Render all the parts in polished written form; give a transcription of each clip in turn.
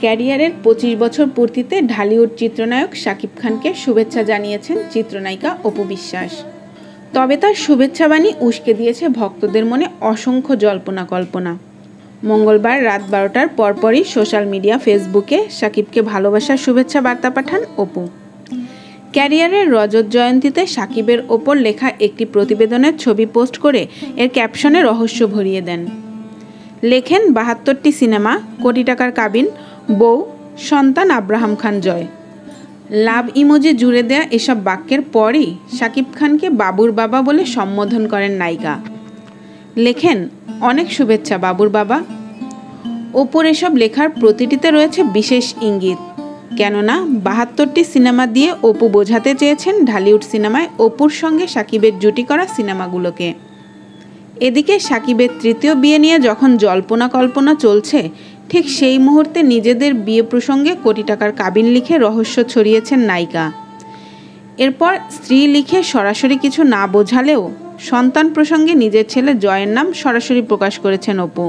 ক্যারিয়ারের 25 বছর পূর্তিতে ঢালিউড চিত্রনায়ক শাকিব খানকে শুভেচ্ছা জানিয়েছেন চিত্রনায়িকা অপু বিশ্বাস। তবে তার শুভেচ্ছাবাণী উস্কে দিয়েছে ভক্তদের মনে অসংখ্য জল্পনা কল্পনা। মঙ্গলবার রাত 12টার পরপরই সোশ্যাল মিডিয়া ফেসবুকে শাকিবকে ভালোবাসার শুভেচ্ছা বার্তা পাঠান অপু। ক্যারিয়ারের রজত জয়ন্তীতে শাকিবের ওপর লেখা একটি প্রতিবেদনের ছবি পোস্ট করে এর ক্যাপশনে রহস্য ভরিয়ে দেন। লেখেন 72টি সিনেমা, কোটি টাকার কাবিন, বউ, সন্তান আব্রাহাম খান জয়। লাভ ইমোজি জুড়ে দেয়া এসব বাক্যের পরই শাকিব খানকে বাবুর বাবা বলে সম্বোধন করেন নায়িকা। লেখেন, অনেক শুভেচ্ছা বাবুর বাবা। ওপর এসব লেখার প্রতিটিতে রয়েছে বিশেষ ইঙ্গিত, কেননা 72টি সিনেমা দিয়ে অপু বোঝাতে চেয়েছেন ঢালিউড সিনেমায় অপুর সঙ্গে শাকিবের জুটি করা সিনেমাগুলোকে। এদিকে শাকিবের তৃতীয় বিয়ে নিয়ে যখন জল্পনা কল্পনা চলছে, ঠিক সেই মুহূর্তে নিজেদের বিয়ে প্রসঙ্গে কোটি টাকার কাবিন লিখে রহস্য ছড়িয়েছেন নায়িকা। এরপর স্ত্রী লিখে সরাসরি কিছু না বোঝালেও সন্তান প্রসঙ্গে নিজের ছেলে জয়ের নাম সরাসরি প্রকাশ করেছেন অপু।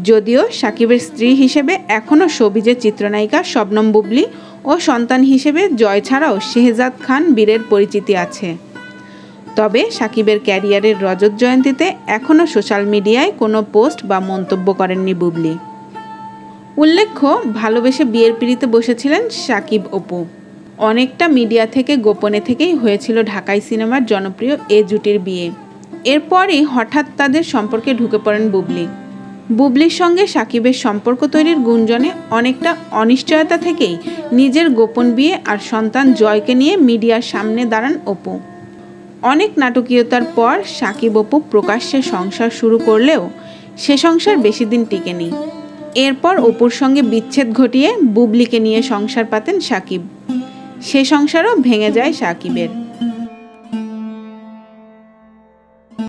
যদিও শাকিবের স্ত্রী হিসেবে এখনও শোবিজের চিত্রনায়িকা শবনম বুবলি ও সন্তান হিসেবে জয় ছাড়াও শেহজাদ খান বীরের পরিচিতি আছে। তবে শাকিবের ক্যারিয়ারের রজত জয়ন্তীতে এখনও সোশ্যাল মিডিয়ায় কোনো পোস্ট বা মন্তব্য করেননি বুবলি। উল্লেখ্য, ভালোবেসে বিয়ের পিঁড়িতে বসেছিলেন শাকিব অপু। অনেকটা মিডিয়া থেকে গোপনে থেকেই হয়েছিল ঢাকাই সিনেমার জনপ্রিয় এ জুটির বিয়ে। এরপরই হঠাৎ তাদের সম্পর্কে ঢুকে পড়েন বুবলি। বুবলির সঙ্গে শাকিবের সম্পর্ক তৈরির গুঞ্জনে অনেকটা অনিশ্চয়তা থেকেই নিজের গোপন বিয়ে আর সন্তান জয়কে নিয়ে মিডিয়ার সামনে দাঁড়ান অপু। অনেক নাটকীয়তার পর শাকিব অপু প্রকাশ্যে সংসার শুরু করলেও সে সংসার বেশি দিন টিকেনি। এরপর অপুর সঙ্গে বিচ্ছেদ ঘটিয়ে বুবলিকে নিয়ে সংসার পাতেন শাকিব। সে সংসারও ভেঙে যায় শাকিবের।